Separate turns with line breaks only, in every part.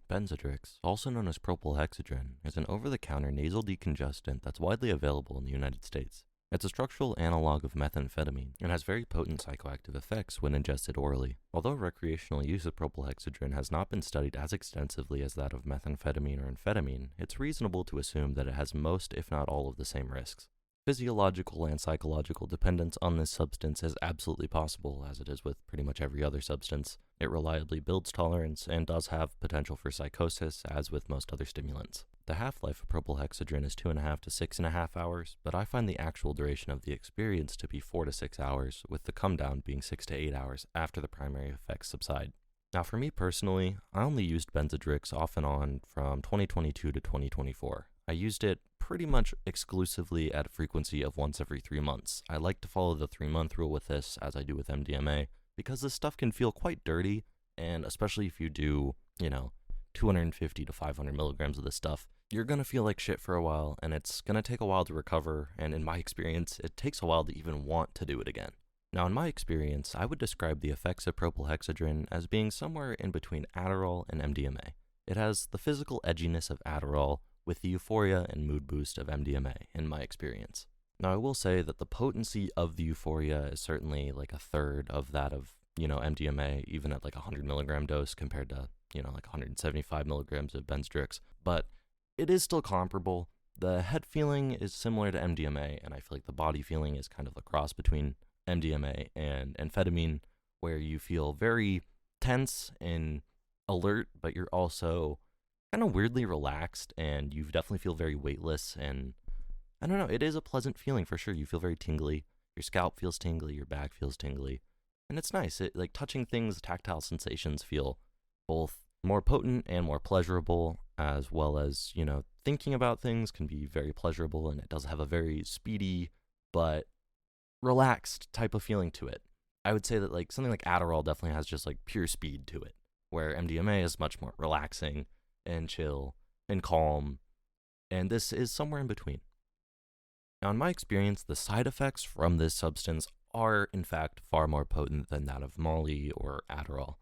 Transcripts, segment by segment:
Benzedrex, also known as propylhexedrine, is an over-the-counter nasal decongestant that's widely available in the United States. It's a structural analog of methamphetamine and has very potent psychoactive effects when ingested orally. Although recreational use of propylhexedrine has not been studied as extensively as that of methamphetamine or amphetamine, it's reasonable to assume that it has most, if not all, of the same risks. Physiological and psychological dependence on this substance is absolutely possible, as it is with pretty much every other substance. It reliably builds tolerance and does have potential for psychosis, as with most other stimulants. The half-life of propylhexedrine is 2.5 to 6.5 hours, but I find the actual duration of the experience to be 4 to 6 hours, with the come-down being 6 to 8 hours after the primary effects subside. Now for me personally, I only used Benzedrex off and on from 2022 to 2024. I used it pretty much exclusively at a frequency of once every 3 months. I like to follow the 3-month rule with this, as I do with MDMA, because this stuff can feel quite dirty, and especially if you do, 250 to 500 milligrams of this stuff, you're going to feel like shit for a while, and it's going to take a while to recover, and in my experience, it takes a while to even want to do it again. Now, in my experience, I would describe the effects of propylhexedrine as being somewhere in between Adderall and MDMA. It has the physical edginess of Adderall with the euphoria and mood boost of MDMA, in my experience. Now, I will say that the potency of the euphoria is certainly like a third of that of, MDMA, even at like a 100 milligram dose compared to, like 175 milligrams of Benzedrex. But it is still comparable. The head feeling is similar to MDMA, and I feel like the body feeling is kind of a cross between MDMA and amphetamine, where you feel very tense and alert, but you're also kind of weirdly relaxed, and you definitely feel very weightless, and I don't know, it is a pleasant feeling for sure. You feel very tingly. Your scalp feels tingly, your back feels tingly, and it's nice. It, like, touching things, tactile sensations feel both more potent and more pleasurable, as well as, thinking about things can be very pleasurable, and it does have a very speedy but relaxed type of feeling to it. I would say that like something like Adderall definitely has just like pure speed to it, where MDMA is much more relaxing and chill and calm, and this is somewhere in between. Now, in my experience, the side effects from this substance are, in fact, far more potent than that of Molly or Adderall.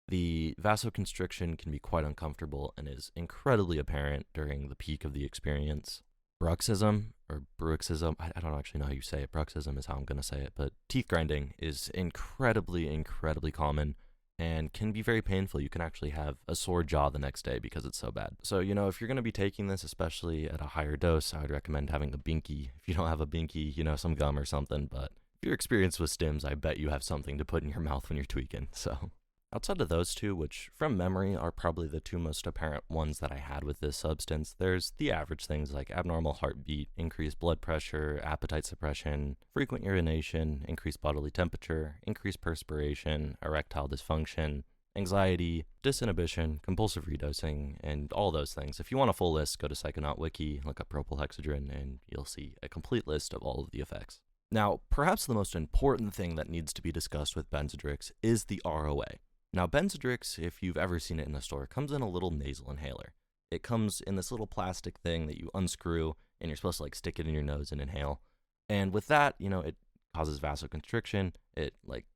The vasoconstriction can be quite uncomfortable and is incredibly apparent during the peak of the experience. Bruxism, or bruxism, I don't actually know how you say it. Bruxism is how I'm going to say it, but teeth grinding is incredibly common and can be very painful. You can actually have a sore jaw the next day because it's so bad. So, if you're going to be taking this, especially at a higher dose, I would recommend having a binky. If you don't have a binky, some gum or something. But if you're experienced with stims, I bet you have something to put in your mouth when you're tweaking. So, outside of those two, which from memory are probably the two most apparent ones that I had with this substance, there's the average things like abnormal heartbeat, increased blood pressure, appetite suppression, frequent urination, increased bodily temperature, increased perspiration, erectile dysfunction, anxiety, disinhibition, compulsive redosing, and all those things. If you want a full list, go to Psychonaut Wiki, look up propylhexedrine, and you'll see a complete list of all of the effects. Now, perhaps the most important thing that needs to be discussed with Benzedrex is the ROA. Now, Benzedrex, if you've ever seen it in the store, comes in a little nasal inhaler. It comes in this little plastic thing that you unscrew, and you're supposed to stick it in your nose and inhale. And with that, it causes vasoconstriction. It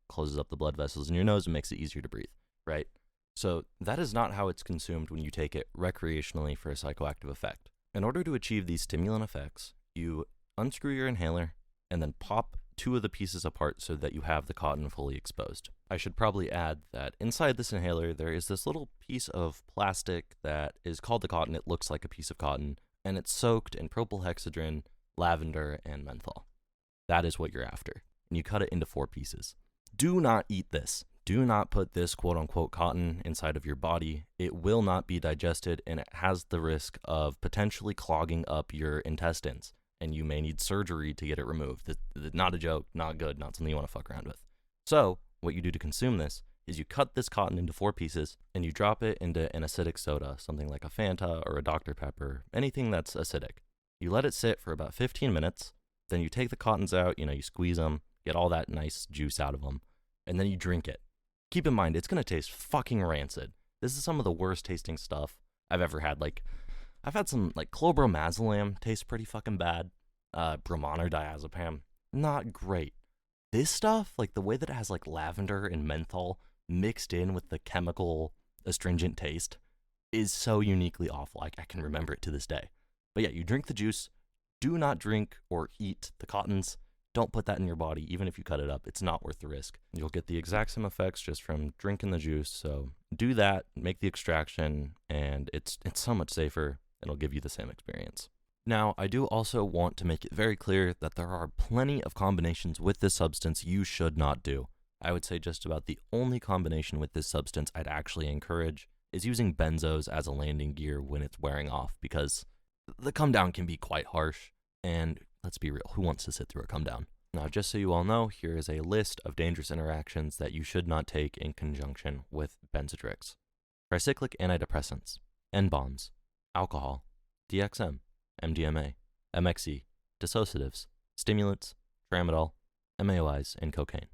closes up the blood vessels in your nose and makes it easier to breathe, right? So that is not how it's consumed when you take it recreationally for a psychoactive effect. In order to achieve these stimulant effects, you unscrew your inhaler and then pop two of the pieces apart so that you have the cotton fully exposed. I should probably add that inside this inhaler, there is this little piece of plastic that is called the cotton. It looks like a piece of cotton, and it's soaked in propylhexedrine, lavender, and menthol. That is what you're after. And you cut it into 4 pieces. Do not eat this. Do not put this quote-unquote cotton inside of your body. It will not be digested, and it has the risk of potentially clogging up your intestines, and you may need surgery to get it removed. Not a joke, not good, not something you want to fuck around with. So, what you do to consume this is you cut this cotton into 4 pieces, and you drop it into an acidic soda, something like a Fanta or a Dr. Pepper, anything that's acidic. You let it sit for about 15 minutes, then you take the cottons out, you squeeze them, get all that nice juice out of them, and then you drink it. Keep in mind, it's going to taste fucking rancid. This is some of the worst tasting stuff I've ever had. I've had some, chlorbromazepam tastes pretty fucking bad. Brahman or diazepam, not great. This stuff, the way that it has, lavender and menthol mixed in with the chemical astringent taste, is so uniquely awful. I can remember it to this day. But yeah, you drink the juice. Do not drink or eat the cottons. Don't put that in your body, even if you cut it up. It's not worth the risk. You'll get the exact same effects just from drinking the juice. So do that, make the extraction, and it's so much safer. It'll give you the same experience. Now, I do also want to make it very clear that there are plenty of combinations with this substance you should not do. I would say just about the only combination with this substance I'd actually encourage is using benzos as a landing gear when it's wearing off, because the come down can be quite harsh, and let's be real, who wants to sit through a come down? Now, just so you all know, here is a list of dangerous interactions that you should not take in conjunction with Benzedrex. Tricyclic antidepressants, N-bombs, alcohol, DXM, MDMA, MXE, dissociatives, stimulants, tramadol, MAOIs, and cocaine.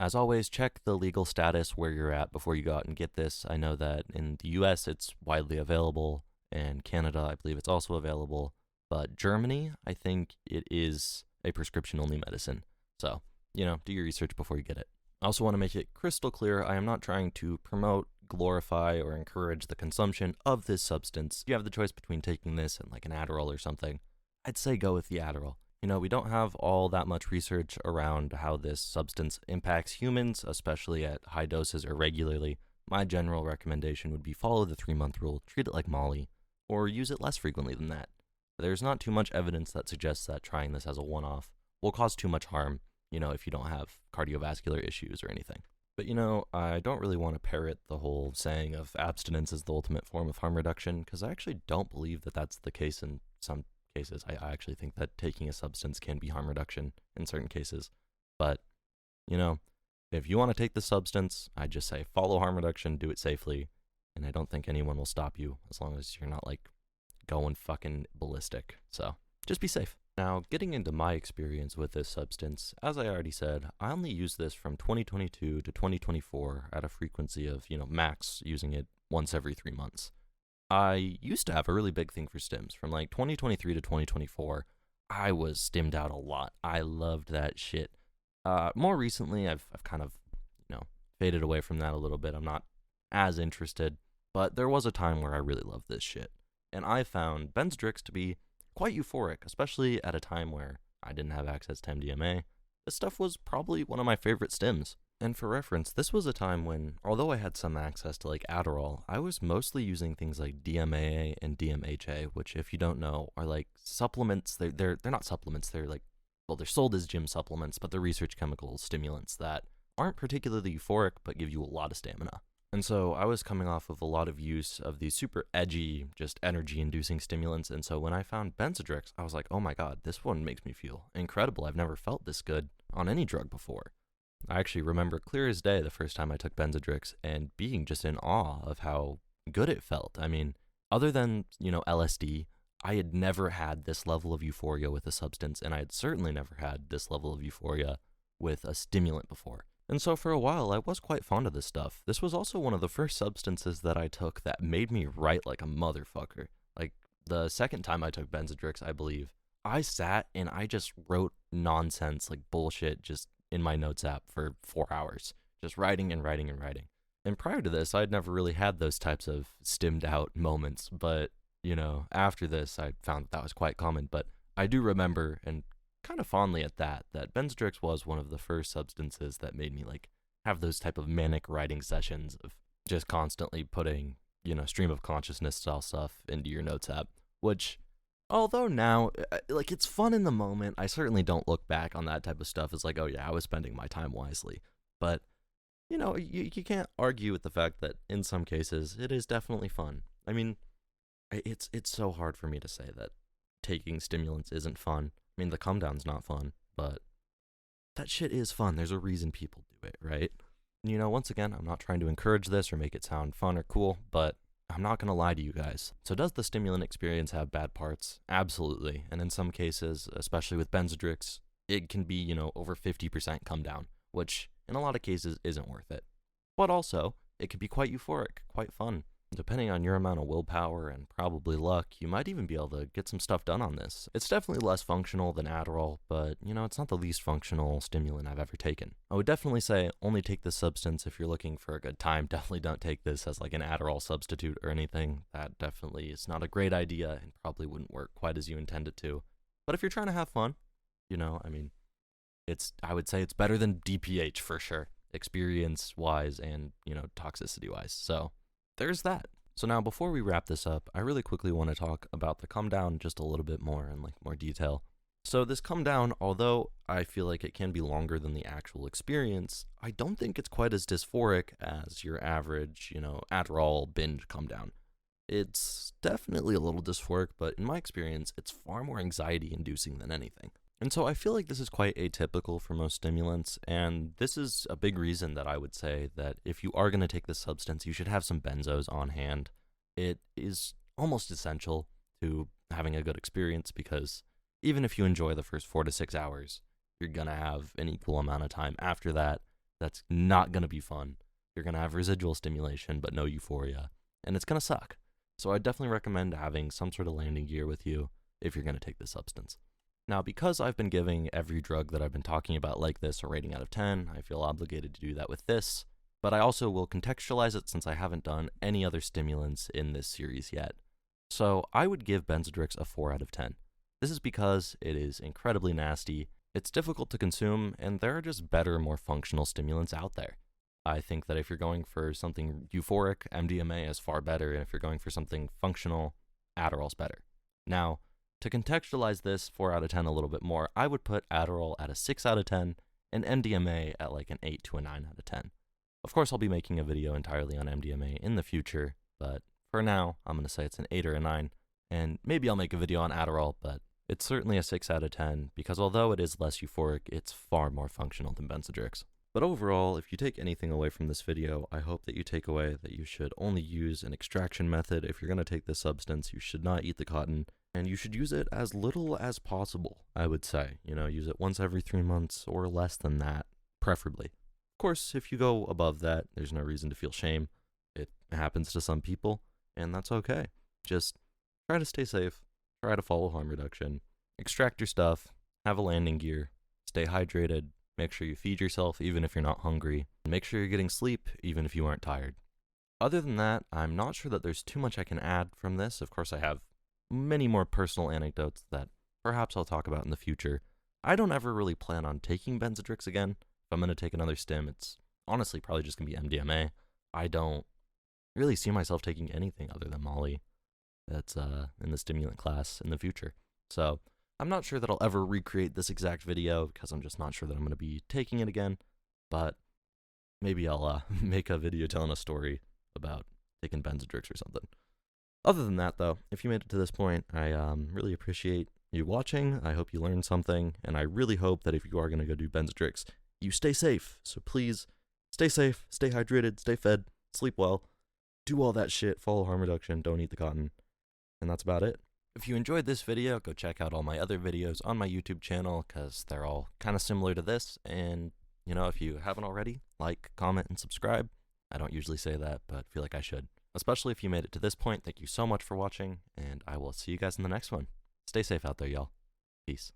As always, check the legal status where you're at before you go out and get this. I know that in the US it's widely available, and Canada I believe it's also available, but Germany, I think it is a prescription-only medicine. So, do your research before you get it. I also want to make it crystal clear, I am not trying to promote, glorify, or encourage the consumption of this substance. If you have the choice between taking this and like an Adderall or something, I'd say go with the Adderall. We don't have all that much research around how this substance impacts humans, especially at high doses or regularly. My general recommendation would be follow the 3-month rule, treat it like Molly, or use it less frequently than that. There's not too much evidence that suggests that trying this as a one-off will cause too much harm, if you don't have cardiovascular issues or anything. But I don't really want to parrot the whole saying of abstinence is the ultimate form of harm reduction, because I actually don't believe that that's the case in some cases. I actually think that taking a substance can be harm reduction in certain cases. But, if you want to take the substance, I just say follow harm reduction, do it safely, and I don't think anyone will stop you as long as you're not going fucking ballistic. So just be safe. Now, getting into my experience with this substance, as I already said, I only used this from 2022 to 2024 at a frequency of, max using it once every 3 months. I used to have a really big thing for stims. From 2023 to 2024, I was stimmed out a lot. I loved that shit. More recently, I've kind of, faded away from that a little bit. I'm not as interested, but there was a time where I really loved this shit. And I found Benzedrex to be quite euphoric, especially at a time where I didn't have access to MDMA. This stuff was probably one of my favorite stims. And for reference, this was a time when, although I had some access to Adderall, I was mostly using things like DMAA and DMHA, which, if you don't know, are supplements. They're not supplements. They're they're sold as gym supplements, but they're research chemical stimulants that aren't particularly euphoric, but give you a lot of stamina. And so I was coming off of a lot of use of these super edgy, just energy-inducing stimulants, and so when I found Benzedrex, I was like, oh my god, this one makes me feel incredible. I've never felt this good on any drug before. I actually remember clear as day the first time I took Benzedrex and being just in awe of how good it felt. I mean, other than, LSD, I had never had this level of euphoria with a substance, and I had certainly never had this level of euphoria with a stimulant before. And so for a while, I was quite fond of this stuff. This was also one of the first substances that I took that made me write like a motherfucker. The second time I took Benzedrex, I believe, I sat and I just wrote nonsense, bullshit, just in my notes app for 4 hours, just writing and writing and writing. And prior to this, I'd never really had those types of stimmed out moments, but, after this, I found that was quite common. But I do remember, and kind of fondly at that Benzedrex was one of the first substances that made me have those type of manic writing sessions of just constantly putting, stream of consciousness style stuff into your notes app, which, although now, it's fun in the moment, I certainly don't look back on that type of stuff as oh yeah, I was spending my time wisely. But, you can't argue with the fact that in some cases it is definitely fun. I mean, it's so hard for me to say that taking stimulants isn't fun. I mean, the come down's not fun, but that shit is fun. There's a reason people do it, right? And, once again, I'm not trying to encourage this or make it sound fun or cool, but I'm not going to lie to you guys. So does the stimulant experience have bad parts? Absolutely. And in some cases, especially with Benzedrex, it can be, over 50% come down, which in a lot of cases isn't worth it. But also, it can be quite euphoric, quite fun. depending on your amount of willpower and probably luck, you might even be able to get some stuff done on this. It's definitely less functional than Adderall, but it's not the least functional stimulant I've ever taken. I would definitely say only take this substance if you're looking for a good time. Definitely don't take this as like an Adderall substitute or anything. That definitely is not a great idea and probably wouldn't work quite as you intend it to. But if you're trying to have fun, I would say it's better than DPH for sure, experience wise and, toxicity wise. So there's that. So now before we wrap this up, I really quickly want to talk about the come down just a little bit more in more detail. So this come down, although I feel like it can be longer than the actual experience, I don't think it's quite as dysphoric as your average, Adderall binge come down. It's definitely a little dysphoric, but in my experience, it's far more anxiety inducing than anything. And so I feel like this is quite atypical for most stimulants, and this is a big reason that I would say that if you are going to take this substance, you should have some benzos on hand. It is almost essential to having a good experience because even if you enjoy the first 4 to 6 hours, you're going to have an equal amount of time after that that's not going to be fun. You're going to have residual stimulation, but no euphoria, and it's going to suck. So I definitely recommend having some sort of landing gear with you if you're going to take this substance. Now, because I've been giving every drug that I've been talking about like this a rating out of 10, I feel obligated to do that with this, but I also will contextualize it since I haven't done any other stimulants in this series yet. So I would give Benzedrex a 4 out of 10. This is because it is incredibly nasty, it's difficult to consume, and there are just better, more functional stimulants out there. I think that if you're going for something euphoric, MDMA is far better, and if you're going for something functional, Adderall's better. Now, to contextualize this 4 out of 10 a little bit more, I would put Adderall at a 6 out of 10 and MDMA at like an 8 to a 9 out of 10. Of course, I'll be making a video entirely on MDMA in the future, but for now, I'm going to say it's an 8 or a 9, and maybe I'll make a video on Adderall, but it's certainly a 6 out of 10 because although it is less euphoric, it's far more functional than Benzedrex. But overall, if you take anything away from this video, I hope that you take away that you should only use an extraction method. If you're going to take this substance, you should not eat the cotton, and you should use it as little as possible, I would say. Use it once every 3 months or less than that, preferably. Of course, if you go above that, there's no reason to feel shame. It happens to some people, and that's okay. Just try to stay safe, try to follow harm reduction, extract your stuff, have a landing gear, stay hydrated, make sure you feed yourself even if you're not hungry, and make sure you're getting sleep even if you aren't tired. Other than that, I'm not sure that there's too much I can add from this. Of course, I have many more personal anecdotes that perhaps I'll talk about in the future. I don't ever really plan on taking Benzedrex again. If I'm going to take another stim, it's honestly probably just going to be MDMA. I don't really see myself taking anything other than Molly that's in the stimulant class in the future. So I'm not sure that I'll ever recreate this exact video because I'm just not sure that I'm going to be taking it again, but maybe I'll make a video telling a story about taking Benzedrex or something. Other than that, though, if you made it to this point, I really appreciate you watching. I hope you learned something, and I really hope that if you are going to go do Benzedrex, you stay safe. So please, stay safe, stay hydrated, stay fed, sleep well, do all that shit, follow harm reduction, don't eat the cotton, and that's about it. If you enjoyed this video, go check out all my other videos on my YouTube channel, because they're all kind of similar to this, and, if you haven't already, like, comment, and subscribe. I don't usually say that, but feel like I should. Especially if you made it to this point, thank you so much for watching, and I will see you guys in the next one. Stay safe out there, y'all. Peace.